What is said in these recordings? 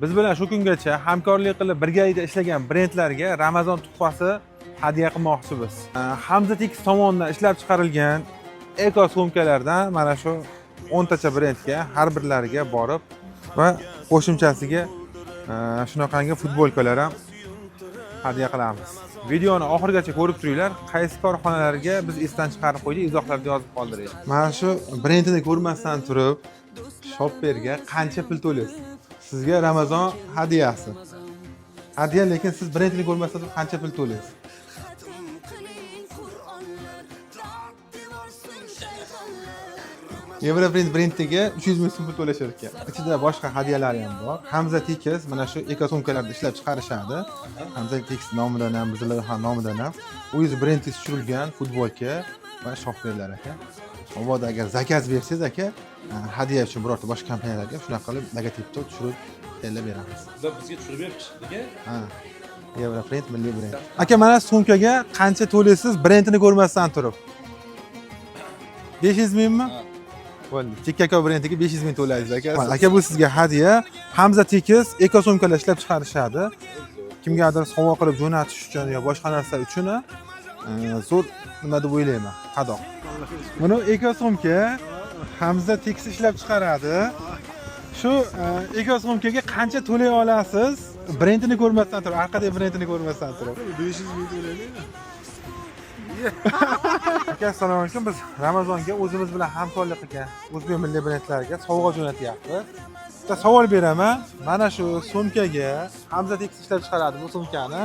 Biz bilan shu kungacha hamkorlik qilib birgalikda ishlagan brendlarga Ramazon tuhfasi hadya qilmoqchimiz. Hamza Tix tomonidan ishlab chiqarilgan eko sumkalardan mana shu 10 tacha brendga har birlariga borib va qo'shimchasiga shunaqangi futbolkalar ham hadya qilamiz. Videoni oxirigacha ko'rib turinglar. Qaysi korxonalarga biz esdan chiqarib qo'ydik, izohlarda yozib qoldiring. Mana shu brendini ko'rmasdan turib, shopperga qancha pul to'laysiz? Sizga Ramazon hadyasi. Hadya, lekin siz brendini ko'rmasdan turib qancha pul to'laysiz? Europrint brendiga 300 ming so'm pul to'lashar ekan. Ichida boshqa hadyalar ham bor. Hamza Tix mana shu eko sumkalarda ishlab chiqarishadi. Hamza Tix nomidan ham, bizlar nomidan ham o'z brendingiz tushirilgan futbolka va shopperlar aka. Mabodo agar zakaz bersangiz aka, hadya uchun birorta boshqa kompaniyalarga shunaqa qilib logotipi tushirib tayyorlab beramiz. Sizlar bizga tushirib beribsiz. Ha. Europrint milliy brend. Aka, mana sumkaga qancha to'laysiz brendini ko'rmasdan turib? 500 mingmi? Bo'ldi. Chekkako brendiga 500 ming to'laysiz aka. Aka, bu sizga hadya. Hamza Tix eko sumkalar ishlab chiqarishadi. Kimgadir sovg'a qilib jo'natish uchun yo boshqa narsa uchun zo'r nima deb o'ylayman. Qadoq. Buni eko sumka Hamza Tix ishlab chiqaradi. Shu eko sumkaga qancha to'lay olasiz? Brendini ko'rmasdan turib, orqadagi brendini ko'rmasdan turib. 500 ming to'laydi. Aka, assalomu alaykum. Biz Ramazonga o'zimiz bilan hamkorlik qilgan o'zbek milliy brendlariga sovg'a jo'natyapmiz. Bitta savol beraman. Mana shu sumkaga Hamza Tix ishlab chiqaradi bu sumkani.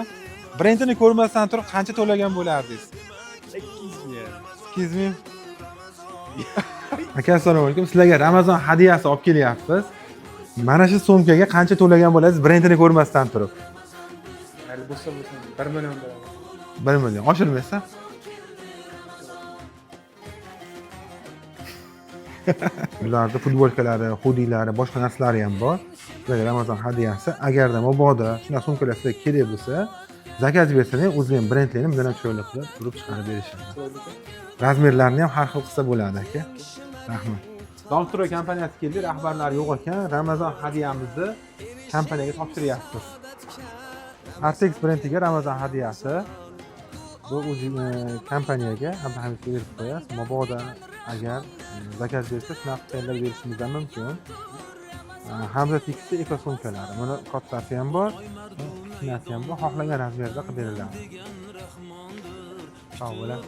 Brendini ko'rmasdan turib qancha to'lagan bo'lardingiz? 800 ming. 800 ming. Aka, assalomu alaykum. Sizlarga Ramazon hadyasi olib kelyapmiz. Mana shu sumkaga qancha to'lagan bo'lasiz brendini ko'rmasdan turib? Hali bo'lsa 1 million bo'ladi. 1 million. Oshirmaysa? Ularda futbolkalari, hudilari, boshqa narsalari ham bor. Sizlarga Ramazon hadyasi. Agarda mabodo shunaqa sumkalar sizga kerak bo'lsa, zakaz bersangiz, o'zbek brendlarini bizdan chiroyli qilib turib chiqarib berishadi. Razmerlarni ham har xil qilsa bo'ladi aka. Rahmat. Domstro kompaniyasi keldi, rahbarlari yo'q ekan. Ramazon hadyamizni kompaniyaga topshiryapmiz. Artex brendiga Ramazon hadyasi. Bu kompaniyaga hammaga berib qo'yasiz. Mabodo agar zakaz bersa, shunaqa tayyorlab berishimiz ham mumkin. Hamza Tix eko sumkalari. Buni kattasi ham bor, kichkinasi ham bor. Xohlagan razmerda qilib beriladi. Sog' bo'ling.